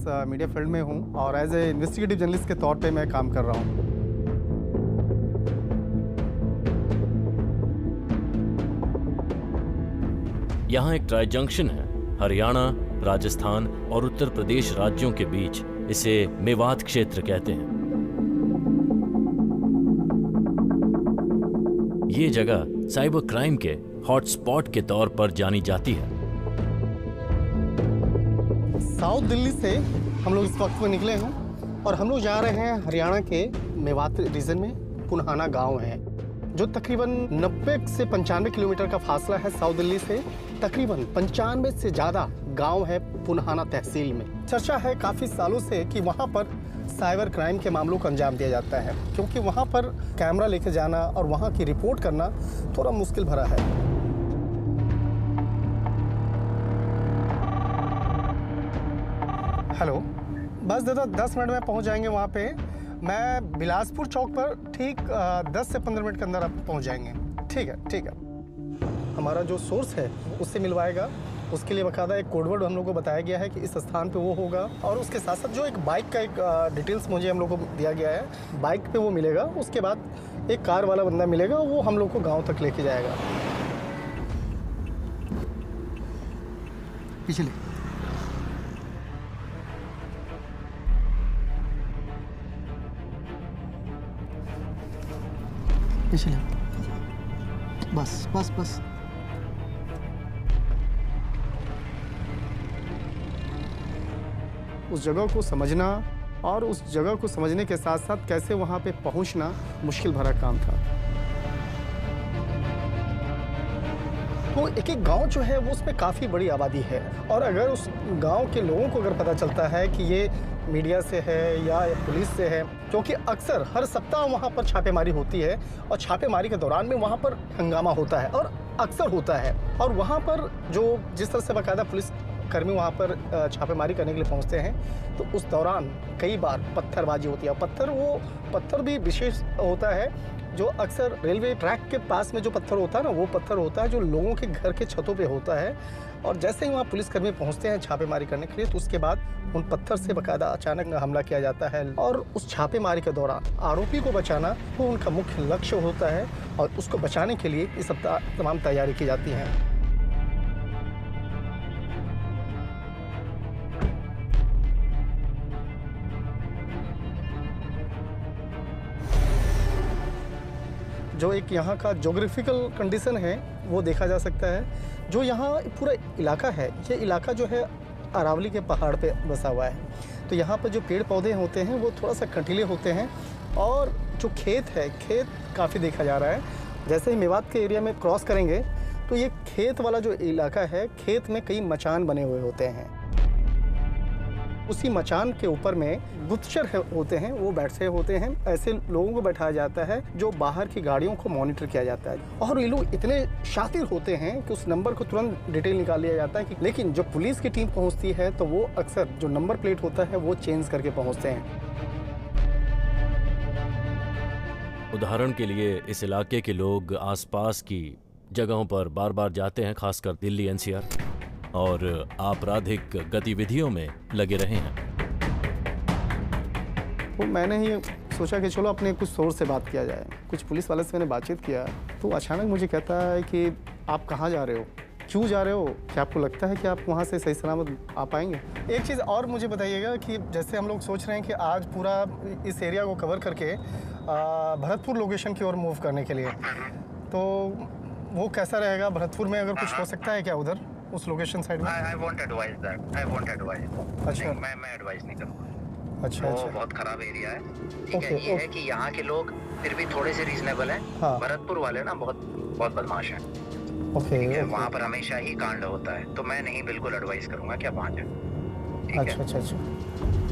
Media field में हूँ और एज ए इन्वेस्टिगेटिव जर्नलिस्ट के तौर पे मैं काम कर रहा हूँ। यहाँ एक ट्राई जंक्शन है, हरियाणा, राजस्थान और उत्तर प्रदेश राज्यों के बीच। इसे मेवात क्षेत्र कहते हैं। ये जगह साइबर क्राइम के हॉटस्पॉट के तौर पर जानी जाती है। साउथ दिल्ली से हम लोग इस वक्त में निकले हैं और हम लोग जा रहे हैं हरियाणा के मेवात रीजन में। पुनहाना गांव है जो तकरीबन 90 से 95 किलोमीटर का फासला है साउथ दिल्ली से। तकरीबन 95 से ज़्यादा गांव है पुनहाना तहसील में। चर्चा है काफ़ी सालों से कि वहाँ पर साइबर क्राइम के मामलों को अंजाम दिया जाता है, क्योंकि वहाँ पर कैमरा लेके जाना और वहाँ की रिपोर्ट करना थोड़ा मुश्किल भरा है। हेलो, बस दादा 10 मिनट में पहुँच जाएंगे वहाँ पे। मैं बिलासपुर चौक पर ठीक 10 से 15 मिनट के अंदर आप पहुँच जाएंगे। ठीक है, ठीक है। हमारा जो सोर्स है उससे मिलवाएगा। उसके लिए बाकायदा एक कोडवर्ड हम लोग को बताया गया है कि इस स्थान पे वो होगा, और उसके साथ साथ जो एक बाइक का एक डिटेल्स मुझे हम लोग को दिया गया है, बाइक पे वो मिलेगा। उसके बाद एक कार वाला बंदा मिलेगा, वो हम लोग को गांव तक लेके जाएगा। पिछले पिछले बस बस बस। उस जगह को समझना और उस जगह को समझने के साथ साथ कैसे वहाँ पे पहुँचना मुश्किल भरा काम था। तो एक एक गांव जो है वो उसमें काफ़ी बड़ी आबादी है, और अगर उस गांव के लोगों को अगर पता चलता है कि ये मीडिया से है या पुलिस से है, क्योंकि अक्सर हर सप्ताह वहाँ पर छापेमारी होती है और छापेमारी के दौरान में वहाँ पर हंगामा होता है और अक्सर होता है, और वहाँ पर जो जिस तरह से बाकायदा पुलिस कर्मी वहाँ पर छापेमारी करने के लिए पहुँचते हैं, तो उस दौरान कई बार पत्थरबाजी होती है। पत्थर भी विशेष होता है, जो अक्सर रेलवे ट्रैक के पास में जो पत्थर होता है ना, वो पत्थर होता है जो लोगों के घर के छतों पे होता है। और जैसे ही वहाँ पुलिसकर्मी पहुँचते हैं छापेमारी करने के लिए, तो उसके बाद उन पत्थर से बाकायदा अचानक हमला किया जाता है, और उस छापेमारी के दौरान आरोपी को बचाना वो उनका मुख्य लक्ष्य होता है, और उसको बचाने के लिए ये सब तमाम तैयारी की जाती है। जो एक यहाँ का जोग्राफिकल कंडीशन है वो देखा जा सकता है। जो यहाँ पूरा इलाका है, ये इलाका जो है अरावली के पहाड़ पे बसा हुआ है। तो यहाँ पर जो पेड़ पौधे होते हैं वो थोड़ा सा कंटीले होते हैं, और जो खेत है, खेत काफ़ी देखा जा रहा है। जैसे ही मेवात के एरिया में क्रॉस करेंगे तो ये खेत वाला जो इलाका है, खेत में कई मचान बने हुए होते हैं। उसी मचान के ऊपर में गुप्तचर होते हैं, वो बैठे होते हैं। ऐसे लोगों को बैठाया जाता है जो बाहर की गाड़ियों को मॉनिटर किया जाता है, और ये लोग इतने शातिर होते हैं कि उस नंबर को तुरंत डिटेल निकाल लिया जाता है। लेकिन जब पुलिस की टीम पहुंचती है तो वो अक्सर जो नंबर प्लेट होता है वो चेंज करके पहुंचते हैं। उदाहरण के लिए इस इलाके के लोग आसपास की जगहों पर बार बार जाते हैं, खासकर दिल्ली एनसीआर, और आपराधिक गतिविधियों में लगे रहे हैं। तो मैंने ही सोचा कि चलो अपने कुछ सोर्स से बात किया जाए। कुछ पुलिस वाले से मैंने बातचीत किया, तो अचानक मुझे कहता है कि आप कहाँ जा रहे हो, क्यों जा रहे हो, क्या आपको लगता है कि आप वहाँ से सही सलामत आ पाएंगे? एक चीज़ और मुझे बताइएगा कि जैसे हम लोग सोच रहे हैं कि आज पूरा इस एरिया को कवर करके भरतपुर लोकेशन की ओर मूव करने के लिए, तो वो कैसा रहेगा? भरतपुर में अगर कुछ हो सकता है क्या उधर उस लोकेशन साइड में? I won't advise that. I won't advise. अच्छा, मैं एडवाइस नहीं करूँगा। अच्छा अच्छा, बहुत खराब एरिया है। ठीक ओके, है, ये है ओके। कि यहाँ के लोग फिर भी थोड़े से रीजनेबल हैं। हाँ। भरतपुर वाले ना बहुत बदमाश हैं। ओके, ठीक है, ओके। वहाँ पर हमेशा ही कांड होता है, तो मैं नहीं बिल्कुल एडवाइस करूँगा कि आप वहाँ जाएं। ठीक अच्छा है? अच्छा अच्छा।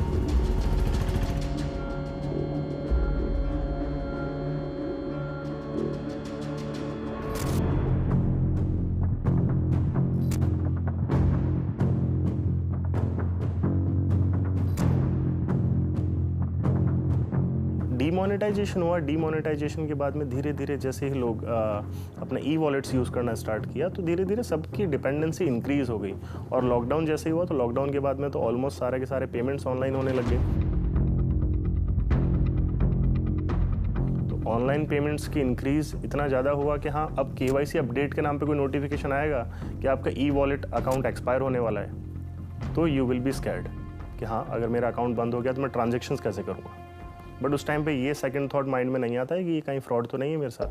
डीमोनेटाइजेशन हुआ, डीमोनेटाइजेशन के बाद में धीरे धीरे जैसे ही लोग अपने ई वॉलेट्स यूज़ करना स्टार्ट किया तो धीरे धीरे सबकी डिपेंडेंसी इंक्रीज़ हो गई। और लॉकडाउन जैसे ही हुआ तो लॉकडाउन के बाद में तो ऑलमोस्ट सारे के सारे पेमेंट्स ऑनलाइन होने लग गए। तो ऑनलाइन पेमेंट्स की इंक्रीज़ इतना ज़्यादा हुआ कि हाँ, अब KYC अपडेट के नाम पे कोई नोटिफिकेशन आएगा कि आपका ई वॉलेट अकाउंट एक्सपायर होने वाला है तो यू विल बी स्कैर्ड कि हाँ, अगर मेरा अकाउंट बंद हो गया तो मैं ट्रांजेक्शन्स कैसे करूँगा। बट उस टाइम पे ये सेकंड थॉट माइंड में नहीं आता है कि ये कहीं फ्रॉड तो नहीं है मेरे साथ।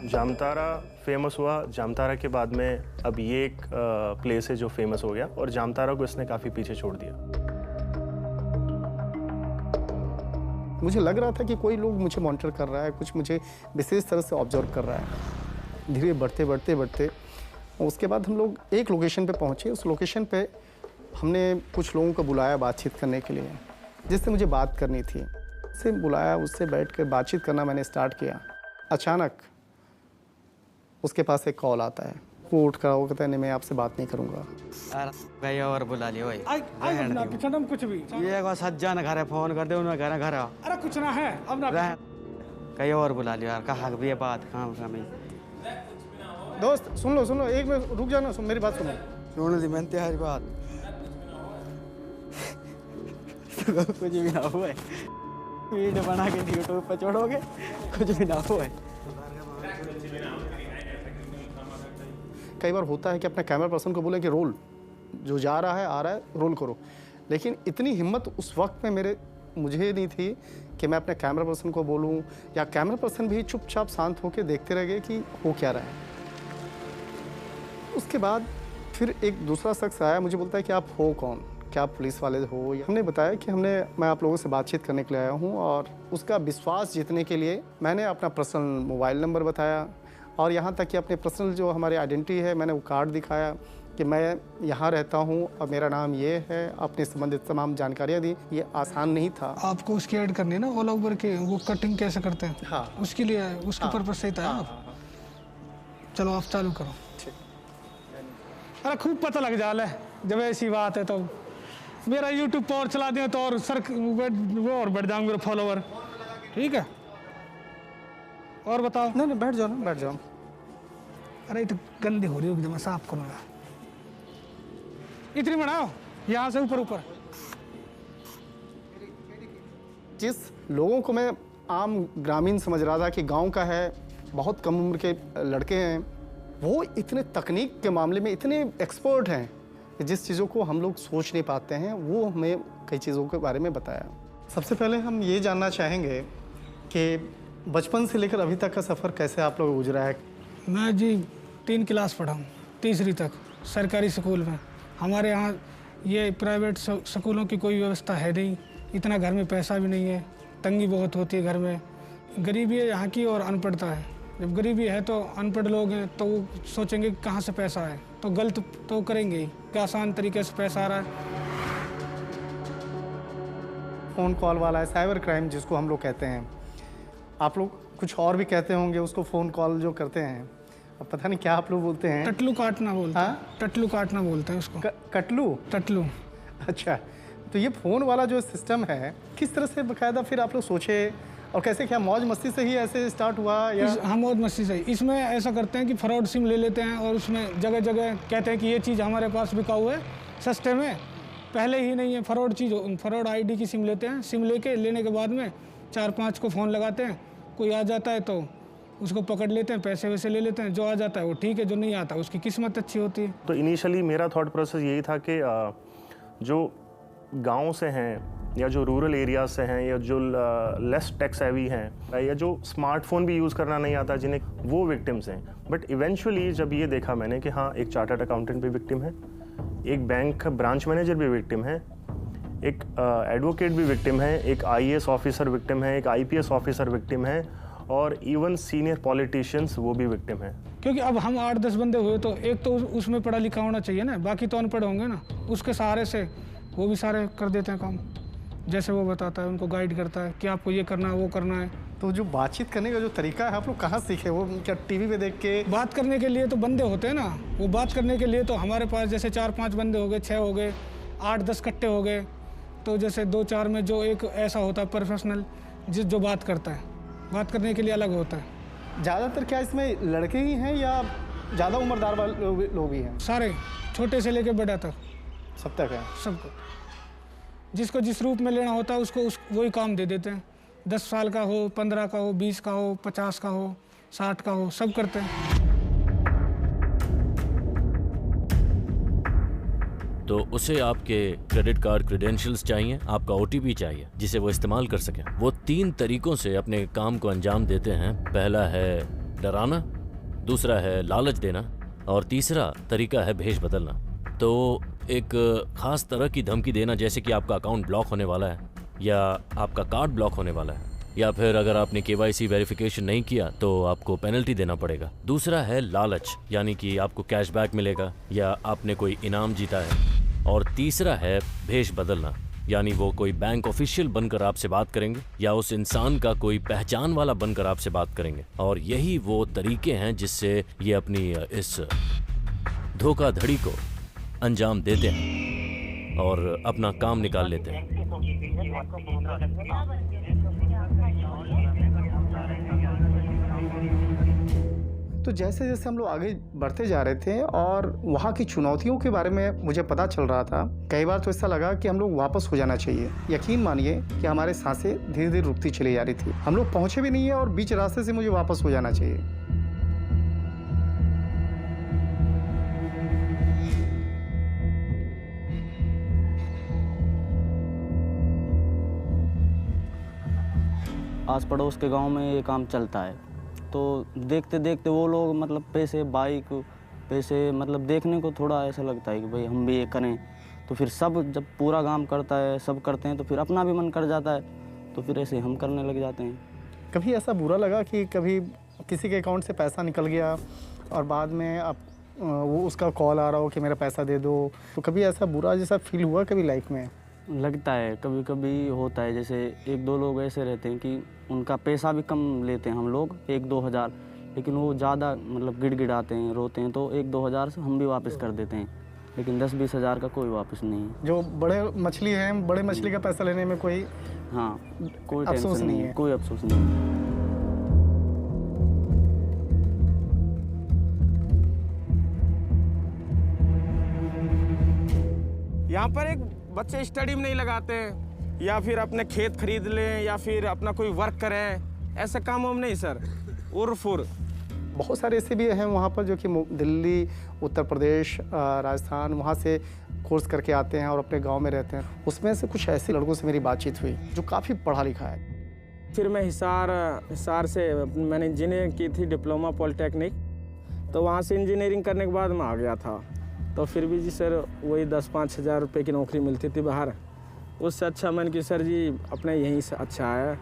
जामतारा फेमस हुआ, जामतारा के बाद में अब ये एक प्लेस है जो फेमस हो गया और जामतारा को इसने काफ़ी पीछे छोड़ दिया। मुझे लग रहा था कि कोई लोग मुझे मॉनिटर कर रहा है, कुछ मुझे विशेष तरह से ऑब्जर्व कर रहा है। धीरे बढ़ते उसके बाद हम लोग एक लोकेशन पे पहुँचे। उस लोकेशन पे हमने कुछ लोगों को बुलाया बातचीत करने के लिए, जिससे मुझे बात करनी थी। उससे बुलाया, उससे बैठ कर बातचीत करना मैंने स्टार्ट किया। अचानक उसके पास एक कॉल आता है। वो उठ कर वो कहता है नहीं, मैं आपसे बात नहीं करूँगा। गए और बुला लियो कुछ भी ये को सज्जन घर है, फोन कर दे उन्हें घर अरे कुछ ना है अब ना कहीं और बुला लियो यार, कहा भी ये बात कहाँ में। दोस्त सुन लो, एक मिनट रुक जाना, मेरी बात सुनो। सुन ली मैंने तुम्हारी बात। कुछ भी ना हुआ, वीडियो बना के यूट्यूब पर छोड़ोगे, कुछ भी ना हुआ। कई बार होता है कि अपने कैमरा पर्सन को बोले कि रोल, जो जा रहा है आ रहा है रोल करो, लेकिन इतनी हिम्मत उस वक्त में मुझे नहीं थी कि मैं अपने कैमरा पर्सन को बोलूं, या कैमरा पर्सन भी चुपचाप शांत होकर देखते रह गए कि हो क्या रहा है। उसके बाद फिर एक दूसरा शख्स आया, मुझे बोलता है कि आप हो कौन, क्या आप पुलिस वाले हो। हमने बताया कि मैं आप लोगों से बातचीत करने के लिए आया हूँ, और उसका विश्वास जीतने के लिए मैंने अपना पर्सनल मोबाइल नंबर बताया, और यहाँ तक कि अपने पर्सनल जो हमारी आइडेंटिटी है मैंने वो कार्ड दिखाया कि मैं यहाँ रहता हूँ और मेरा नाम ये है, अपने संबंधित तमाम जानकारियाँ दी। ये आसान नहीं था। आपको उसकी ऐड करनी है ना, ओला उबर के, वो कटिंग कैसे करते हैं। हाँ, उसके लिए उसके पर्पज से था। चलो आप चालू करो। अरे खूब पता लग जाला है जब ऐसी बात है तो। मेरा यूट्यूब पर और चला दें तो और वो और बढ़ जाऊंगे मेरे फॉलोवर। ठीक है, और बताओ। नहीं बैठ जाओ। अरे तो गंदी हो रही होगी, मैं साफ करूँगा। इतनी बढ़ाओ, यहाँ से ऊपर। जिस लोगों को मैं आम ग्रामीण समझ रहा था कि गांव का है, बहुत कम उम्र के लड़के हैं, वो इतने तकनीक के मामले में इतने एक्सपर्ट हैं कि जिस चीज़ों को हम लोग सोच नहीं पाते हैं, वो हमें कई चीज़ों के बारे में बताया। सबसे पहले हम ये जानना चाहेंगे कि बचपन से लेकर अभी तक का सफ़र कैसे आप लोग गुजरा है। मैं जी 3 क्लास पढ़ा हूँ, तीसरी तक सरकारी स्कूल में। हमारे यहाँ ये प्राइवेट स्कूलों की कोई व्यवस्था है नहीं, इतना घर में पैसा भी नहीं है, तंगी बहुत होती है घर में, गरीबी है यहाँ की और अनपढ़ता है। जब गरीबी है तो अनपढ़ लोग हैं तो वो सोचेंगे कि कहाँ से पैसा है, तो गलत तो करेंगे ही कि आसान तरीके से पैसा आ रहा है। फ़ोन कॉल वाला है, साइबर क्राइम जिसको हम लोग कहते हैं, आप लोग कुछ और भी कहते होंगे उसको, फ़ोन कॉल जो करते हैं, अब पता नहीं क्या आप लोग बोलते हैं। टटलू काटना बोलते हैं। टटलू काटना बोलते हैं उसको। टटलू। अच्छा, तो ये फ़ोन वाला जो सिस्टम है किस तरह से बाकायदा फिर आप लोग सोचे, और कैसे, क्या मौज मस्ती से ही ऐसे स्टार्ट हुआ या? हाँ, मौज मस्ती से। इसमें ऐसा करते हैं कि फ्रॉड सिम ले लेते हैं और उसमें जगह जगह कहते हैं कि ये चीज़ हमारे पास बिकाऊ है सस्ते में, पहले ही नहीं है फ्रॉड चीज़, फ्रॉड आईडी की सिम लेते हैं। सिम लेने के बाद में 4-5 को फ़ोन लगाते हैं, कोई आ जाता है तो उसको पकड़ लेते हैं, पैसे वैसे ले लेते हैं, जो आ जाता है वो ठीक है, जो नहीं आता उसकी किस्मत अच्छी होती है। तो इनिशियली मेरा थॉट प्रोसेस यही था कि जो गाँव से हैं या जो रूरल एरियाज से हैं या जो लेस टेक्स हैवी हैं या जो स्मार्टफोन भी यूज़ करना नहीं आता जिन्हें, वो विक्टिम्स हैं। बट इवेंचुअली जब ये देखा मैंने कि हाँ, एक चार्टर्ड अकाउंटेंट भी विक्टिम है, एक बैंक ब्रांच मैनेजर भी विक्टिम है, एक एडवोकेट भी विक्टिम है, एक IAS ऑफिसर विक्टिम है, एक IPS ऑफिसर विक्टिम है, और इवन सीनियर पॉलिटिशियंस वो भी विक्टिम हैं। क्योंकि अब हम 8-10 बंदे हुए तो एक तो उसमें पढ़ा लिखा होना चाहिए ना, बाकी तो अनपढ़ होंगे ना, उसके सहारे से वो भी सारे कर देते हैं काम, जैसे वो बताता है, उनको गाइड करता है कि आपको ये करना है, वो करना है। तो जो बातचीत करने का जो तरीका है आप लोग कहाँ सीखे? वो क्या टीवी पे देख के? बात करने के लिए तो बंदे होते हैं ना, वो बात करने के लिए तो हमारे पास जैसे 4-5 बंदे हो गए, 6 हो गए, 8-10 कट्टे हो गए, तो जैसे 2-4 में जो एक ऐसा होता है प्रोफेशनल जो बात करता है, बात करने के लिए अलग होता है। ज़्यादातर क्या इसमें लड़के ही हैं या ज़्यादा उम्रदार वाले लोग भी हैं? सारे, छोटे से लेके बड़ा तक, सब तक है। सबको जिसको जिस रूप में लेना होता है उसको वही काम दे देते हैं। 10 साल का हो, 15 का हो, 20 का हो, 50 का हो, 60 का हो, सब करते हैं। तो उसे आपके क्रेडिट कार्ड क्रेडेंशियल्स चाहिए, आपका OTP चाहिए जिसे वो इस्तेमाल कर सके। वो 3 तरीकों से अपने काम को अंजाम देते हैं। पहला है डराना, दूसरा है लालच देना और तीसरा तरीका है भेष बदलना। तो एक खास तरह की धमकी देना, जैसे कि आपका अकाउंट ब्लॉक होने वाला है या आपका कार्ड ब्लॉक होने वाला है, या फिर अगर आपने KYC वेरिफिकेशन नहीं किया तो आपको पेनल्टी देना पड़ेगा। दूसरा है लालच, यानी कि आपको कैशबैक मिलेगा या आपने कोई इनाम जीता है। और तीसरा है भेष बदलना, यानी वो कोई बैंक ऑफिशियल बनकर आपसे बात करेंगे या उस इंसान का कोई पहचान वाला बनकर आपसे बात करेंगे। और यही वो तरीके हैं जिससे ये अपनी इस धोखाधड़ी को अंजाम देते हैं और अपना काम निकाल लेते हैं। तो जैसे जैसे हम लोग आगे बढ़ते जा रहे थे और वहाँ की चुनौतियों के बारे में मुझे पता चल रहा था, कई बार तो ऐसा लगा कि हम लोग वापस हो जाना चाहिए। यकीन मानिए कि हमारे सांसें धीरे धीरे रुकती चली जा रही थी। हम लोग पहुँचे भी नहीं है और बीच रास्ते से मुझे वापस हो जाना चाहिए। आस पड़ोस के गांव में ये काम चलता है, तो देखते देखते वो लोग मतलब पैसे, बाइक, पैसे मतलब देखने को थोड़ा ऐसा लगता है कि भाई हम भी ये करें। तो फिर सब जब पूरा काम करता है, सब करते हैं, तो फिर अपना भी मन कर जाता है, तो फिर ऐसे हम करने लग जाते हैं। कभी ऐसा बुरा लगा कि कभी किसी के अकाउंट से पैसा निकल गया और बाद में आप वो उसका कॉल आ रहा हो कि मेरा पैसा दे दो, तो कभी ऐसा बुरा जैसा फील हुआ कभी लाइफ में? लगता है, कभी कभी होता है। जैसे 1-2 लोग ऐसे रहते हैं कि उनका पैसा भी कम लेते हैं हम लोग, 1-2 हज़ार, लेकिन वो ज़्यादा मतलब गिड़गिड़ाते हैं, रोते हैं, तो 1-2 हज़ार से हम भी वापस कर देते हैं, लेकिन 10-20 हज़ार का कोई वापस नहीं है। जो बड़े मछली हैं, बड़े मछली का पैसा लेने में कोई हाँ, कोई अफसोस टेंशन नहीं नहीं है। है, कोई अफसोस नहीं है। यहाँ पर एक बच्चे स्टडी में नहीं लगाते हैं या फिर अपने खेत खरीद लें या फिर अपना कोई वर्क करें, ऐसे काम हम नहीं सर। उर्फुर बहुत सारे ऐसे भी हैं वहाँ पर जो कि दिल्ली, उत्तर प्रदेश, राजस्थान वहाँ से कोर्स करके आते हैं और अपने गांव में रहते हैं। उसमें से कुछ ऐसे लड़कों से मेरी बातचीत हुई जो काफ़ी पढ़ा लिखा है। फिर मैं हिसार से मैंने इंजीनियरिंग की थी, डिप्लोमा पॉलिटेक्निक, तो वहाँ से इंजीनियरिंग करने के बाद मैं आ गया था। तो फिर भी जी सर वही 10-5 हज़ार रुपये की नौकरी मिलती थी बाहर, उससे अच्छा मैंने कि सर जी अपने यहीं से अच्छा है।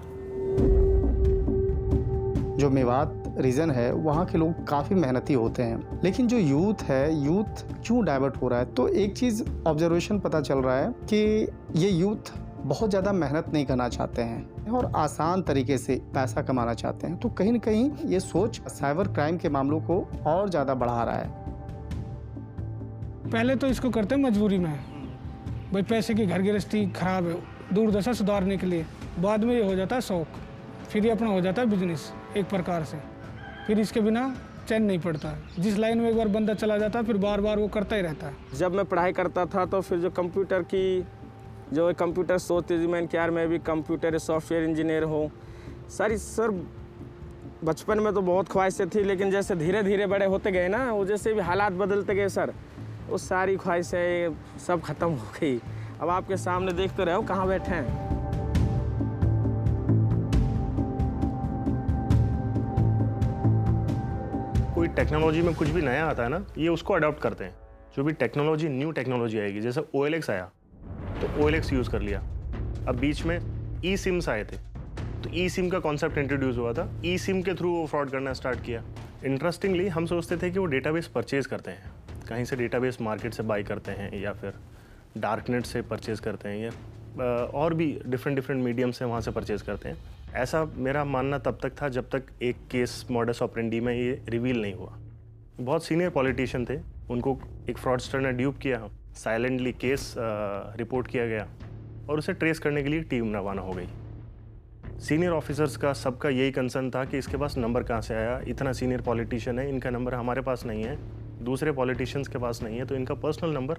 जो मेवात रीजन है वहाँ के लोग काफ़ी मेहनती होते हैं, लेकिन जो यूथ है, यूथ क्यों डाइवर्ट हो रहा है? तो एक चीज़ ऑब्जर्वेशन पता चल रहा है कि ये यूथ बहुत ज़्यादा मेहनत नहीं करना चाहते हैं और आसान तरीके से पैसा कमाना चाहते हैं। तो कहीं ना कहीं ये सोच साइबर क्राइम के मामलों को और ज़्यादा बढ़ा रहा है। पहले तो इसको करते हैं मजबूरी में, भाई पैसे की घर गृहस्थी खराब है, दुर्दशा सुधारने के लिए। बाद में ये हो जाता है शौक, फिर ये अपना हो जाता है बिजनेस एक प्रकार से। फिर इसके बिना चैन नहीं पड़ता है। जिस लाइन में एक बार बंदा चला जाता है फिर बार बार वो करता ही रहता है। जब मैं पढ़ाई करता था तो फिर जो कंप्यूटर सोचती थी मैं कि यार मैं भी कंप्यूटर सॉफ्टवेयर इंजीनियर हो। सारी सर बचपन में तो बहुत ख्वाहिशें थी, लेकिन जैसे धीरे धीरे बड़े होते गए ना, वो जैसे भी हालात बदलते गए सर, वो सारी ख्वाहिशें सब खत्म हो गई। अब आपके सामने देखते रहो कहाँ बैठे हैं। कोई टेक्नोलॉजी में कुछ भी नया आता है ना, ये उसको अडॉप्ट करते हैं। जो भी टेक्नोलॉजी, न्यू टेक्नोलॉजी आएगी, जैसे OLX आया तो OLX यूज़ कर लिया। अब बीच में ई सिम्स आए थे तो ई सिम का कॉन्सेप्ट इंट्रोड्यूस हुआ था, ई सिम के थ्रू वो फ्रॉड करना स्टार्ट किया। इंटरेस्टिंगली हम सोचते थे कि वो डेटाबेस परचेज करते हैं, कहीं से डेटाबेस मार्केट से बाई करते हैं या फिर डार्कनेट से परचेज करते हैं या और भी डिफरेंट मीडियम से वहाँ से परचेज करते हैं। ऐसा मेरा मानना तब तक था जब तक एक केस मॉडस ऑपरेंडी में ये रिवील नहीं हुआ। बहुत सीनियर पॉलिटिशियन थे, उनको एक फ्रॉडस्टर ने ड्यूप किया, साइलेंटली केस रिपोर्ट किया गया, और उसे ट्रेस करने के लिए टीम रवाना हो गई। सीनियर ऑफिसर्स का सबका यही कंसर्न था कि इसके पास नंबर कहाँ से आया, इतना सीनियर पॉलिटिशियन है, इनका नंबर हमारे पास नहीं है, दूसरे पॉलिटिशियंस के पास नहीं है, तो इनका पर्सनल नंबर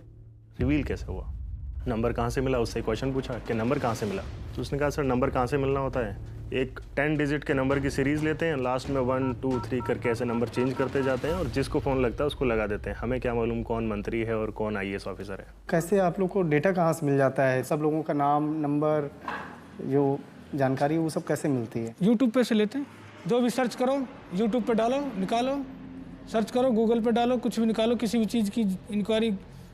रिवील कैसे हुआ, नंबर कहाँ से मिला। उससे क्वेश्चन पूछा कि नंबर कहाँ से मिला, तो उसने कहा सर नंबर कहाँ से मिलना होता है, एक 10 डिजिट के नंबर की सीरीज़ लेते हैं, लास्ट में 1 2 3 करके ऐसे नंबर चेंज करते जाते हैं और जिसको फ़ोन लगता है उसको लगा देते हैं। हमें क्या मालूम कौन मंत्री है और कौन IAS ऑफिसर है। कैसे आप लोग को डेटा कहाँ से मिल जाता है, सब लोगों का नाम नंबर जो जानकारी वो सब कैसे मिलती है? यूट्यूब पे से लेते हैं, जो भी सर्च करो यूट्यूब पे डालो निकालो, सर्च करो गूगल पे डालो, कुछ भी निकालो, किसी भी चीज़ की इंक्वायरी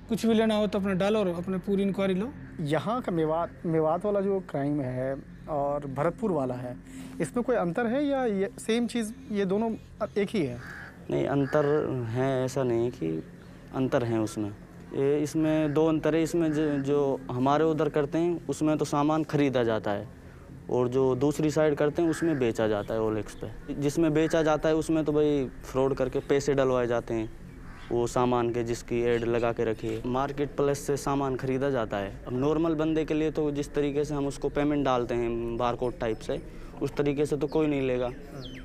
कुछ भी लेना हो तो अपने डालो और अपने पूरी इंक्वायरी लो। यहाँ का मेवात वाला जो क्राइम है और भरतपुर वाला है, इसमें कोई अंतर है या ये सेम चीज़, ये दोनों एक ही है? नहीं, अंतर है, ऐसा नहीं कि अंतर है उसमें। इसमें 2 अंतर है। इसमें जो हमारे उधर करते हैं उसमें तो सामान खरीदा जाता है और जो दूसरी साइड करते हैं उसमें बेचा जाता है OLX पे। जिसमें बेचा जाता है उसमें तो भाई फ्रॉड करके पैसे डलवाए जाते हैं वो सामान के, जिसकी ऐड लगा के रखी है। मार्केट प्लेस से सामान खरीदा जाता है। अब नॉर्मल बंदे के लिए तो जिस तरीके से हम उसको पेमेंट डालते हैं बारकोड टाइप से, उस तरीके से तो कोई नहीं लेगा,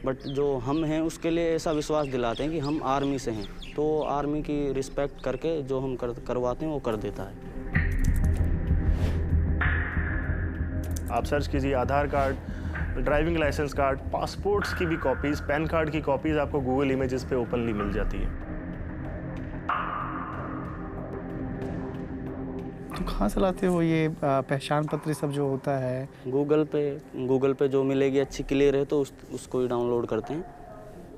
बट जो हम हैं उसके लिए ऐसा विश्वास दिलाते हैं कि हम आर्मी से हैं, तो आर्मी की रिस्पेक्ट करके जो हम करवाते हैं वो कर देता है। आप सर्च कीजिए Aadhaar card, driving license card, passports की भी कॉपीज़, पैन कार्ड की कॉपीज़ आपको गूगल इमेजेस पे ओपनली मिल जाती है। तो कहाँ से लाते हो ये पहचान पत्र सब जो होता है? गूगल पे जो मिलेगी अच्छी क्लियर है तो उसको ही डाउनलोड करते हैं,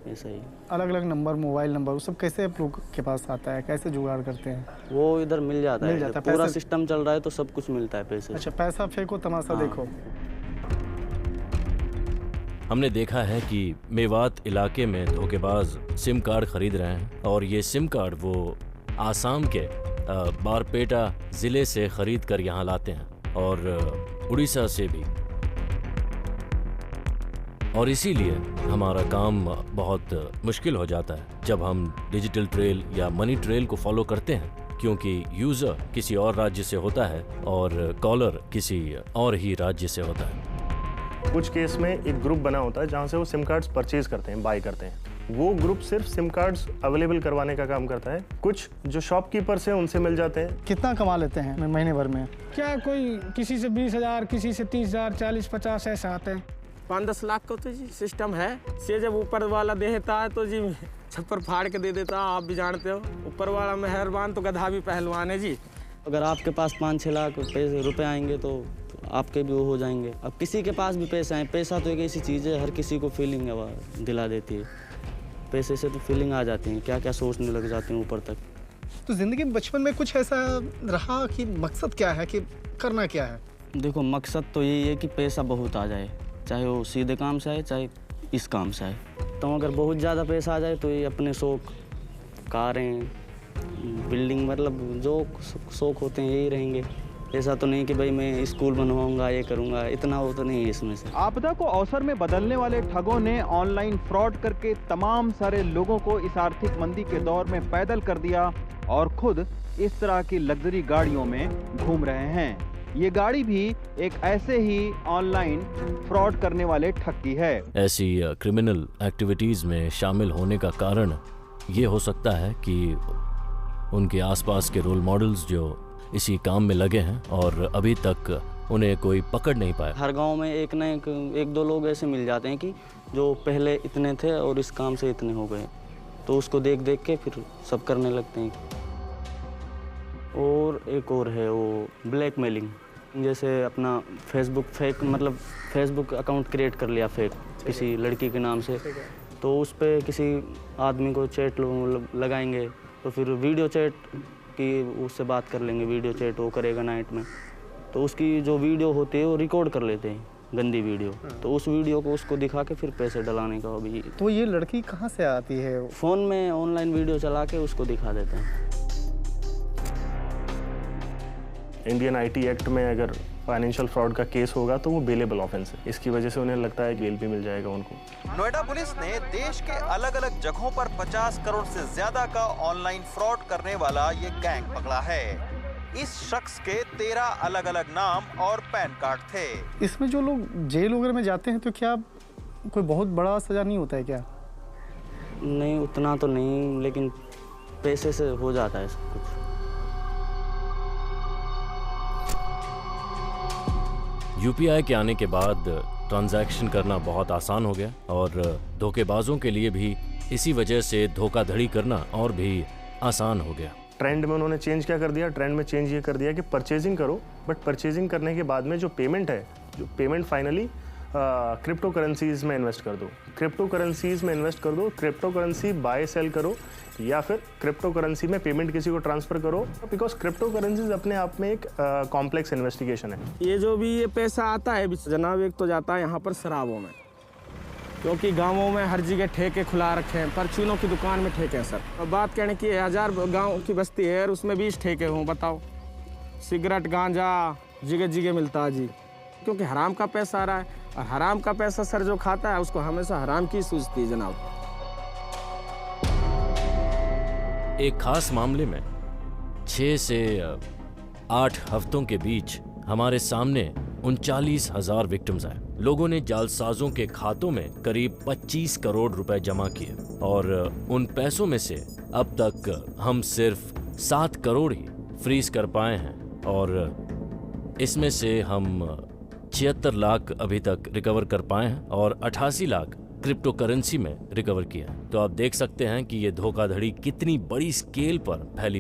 ऐसा ही। अलग अलग नंबर, मोबाइल नंबर, वो सब कैसे आप लोग के पास आता है, कैसे जुगाड़ करते हैं? वो इधर मिल जाता है, पूरा पैसे... सिस्टम चल रहा है तो सब कुछ मिलता है पैसे। अच्छा, पैसा फेंको तमाशा देखो। हमने देखा है कि मेवात इलाके में धोखेबाज सिम कार्ड खरीद रहे हैं और ये सिम कार्ड वो आसाम के बारपेटा ज़िले से खरीद कर यहाँ लाते हैं और उड़ीसा से भी, और इसीलिए हमारा काम बहुत मुश्किल हो जाता है जब हम डिजिटल ट्रेल या मनी ट्रेल को फॉलो करते हैं, क्योंकि यूज़र किसी और राज्य से होता है और कॉलर किसी और ही राज्य से होता है। कुछ केस में एक ग्रुप बना होता है जहाँ से वो सिम कार्ड्स परचेज करते हैं, बाय करते हैं। वो ग्रुप सिर्फ सिम कार्ड्स अवेलेबल करवाने का काम करता है। कुछ जो शॉपकीपर्स हैं उनसे मिल जाते हैं। कितना कमा लेते हैं महीने भर में? क्या कोई किसी से 20,000, किसी से 30,000, 40-50 ऐसा आते हैं। 5-10 लाख का तो जी सिस्टम है। से जब ऊपर वाला देता है तो जी छप्पर फाड़ के दे देता है, आप भी जानते हो। ऊपर वाला मेहरबान तो गधा भी पहलवान है जी। अगर आपके पास 5-6 लाख रुपए आएंगे तो आपके भी वो हो जाएंगे। अब किसी के पास भी पैसा है, पैसा तो एक ऐसी चीज़ है हर किसी को फीलिंग दिला देती है। पैसे से तो फीलिंग आ जाती है, क्या क्या सोचने लग जाते हैं ऊपर तक। तो ज़िंदगी में बचपन में कुछ ऐसा रहा कि मकसद क्या है, कि करना क्या है? देखो, मकसद तो यही है कि पैसा बहुत आ जाए, चाहे वो सीधे काम से आए चाहे इस काम से आए। तो अगर बहुत ज़्यादा पैसा आ जाए तो ये अपने शौक, कारें, बिल्डिंग, मतलब जो शौक होते हैं यही रहेंगे। ऐसा तो नहीं कि भाई मैं स्कूल बनवाऊंगा, ये करूंगा, इतना वो तो नहीं है इसमें से। आपदा को अवसर में बदलने वाले ठगों ने ऑनलाइन फ्रॉड करके तमाम सारे लोगों को इस आर्थिक मंदी के दौर में पैदल कर दिया और खुद इस तरह की लग्जरी गाड़ियों में घूम रहे हैं। ये गाड़ी भी एक ऐसे ही ऑनलाइन फ्रॉड करने वाले ठग की है। ऐसी क्रिमिनल एक्टिविटीज में शामिल होने का कारण ये हो सकता है कि उनके आसपास के रोल मॉडल्स जो इसी काम में लगे हैं और अभी तक उन्हें कोई पकड़ नहीं पाया। हर गांव में एक न एक दो लोग ऐसे मिल जाते हैं कि जो पहले इतने थे और इस काम से इतने हो गए, तो उसको देख देख के फिर सब करने लगते हैं। और एक और है वो ब्लैकमेलिंग, जैसे अपना फेसबुक अकाउंट क्रिएट कर लिया फेक किसी लड़की के नाम से, तो उस पर किसी आदमी को चैट लगाएंगे, तो फिर वीडियो चैट कि उससे बात कर लेंगे, वीडियो चैट वो करेगा नाइट में, तो उसकी जो वीडियो होती है वो रिकॉर्ड कर लेते हैं, गंदी वीडियो, तो उस वीडियो को उसको दिखा के फिर पैसे डलाने का। अभी तो ये लड़की कहाँ से आती है? फ़ोन में ऑनलाइन वीडियो चला के उसको दिखा देते हैं। इंडियन आईटी एक्ट में अगर फाइनेंशियल फ्रॉड का केस होगा तो वो बेलेबल ऑफेंस है, इसकी वजह से उन्हें लगता है बेल भी मिल जाएगा उनको। नोएडा पुलिस ने देश के अलग अलग जगहों पर 50 करोड़ से ज्यादा का ऑनलाइन फ्रॉड करने वाला ये गैंग पकड़ा है। इस शख्स के 13 अलग-अलग नाम और पैन कार्ड थे। इसमें जो लोग जेल वगैरह में जाते हैं तो क्या कोई बहुत बड़ा सजा नहीं होता है क्या? नहीं, उतना तो नहीं, लेकिन पैसे से हो जाता है सब कुछ। यूपीआई के आने के बाद ट्रांजैक्शन करना बहुत आसान हो गया और धोखेबाजों के लिए भी इसी वजह से धोखाधड़ी करना और भी आसान हो गया। ट्रेंड में उन्होंने चेंज क्या कर दिया, ट्रेंड में चेंज ये कर दिया कि परचेजिंग करो, बट परचेजिंग करने के बाद में जो पेमेंट है, जो पेमेंट फाइनली क्रिप्टो करेंसीज में इन्वेस्ट कर दो, क्रिप्टो करेंसीज में इन्वेस्ट कर दो, क्रिप्टो करेंसी बाय सेल करो या फिर क्रिप्टो करेंसी में पेमेंट किसी को ट्रांसफर करो, बिकॉज क्रिप्टो करेंसीज अपने आप में एक कॉम्प्लेक्स इन्वेस्टिगेशन है। ये जो भी ये पैसा आता है जनाब, एक तो जाता है यहाँ पर शराबों में, क्योंकि गांवों में हर जगह ठेके खुला रखे हैं, परचूनों की दुकान में ठेके हैं सर। अब बात कहने की 1000 गांव की बस्ती है और उसमें 20 ठेके हों, बताओ। सिगरेट गांजा जगह जगह मिलता है जी, क्योंकि हराम का पैसा आ रहा है और हराम का पैसा सर जो खाता है उसको हमेशा हराम की सूझती है जनाब। एक खास मामले में 6 से 8 हफ्तों के बीच हमारे सामने 39,000 विक्टिम्स आए। लोगों ने जालसाजों के खातों में करीब 25 करोड़ रुपए जमा किए और उन पैसों में से अब तक हम सिर्फ 7 करोड़ ही फ्रीज कर पाए हैं और इसमें से हम 76 लाख अभी तक रिकवर कर पाए हैं और 88 लाख क्रिप्टो करेंसी में रिकवर किया। तो आप देख सकते हैं कि ये धोखाधड़ी कितनी बड़ी स्केल पर फैली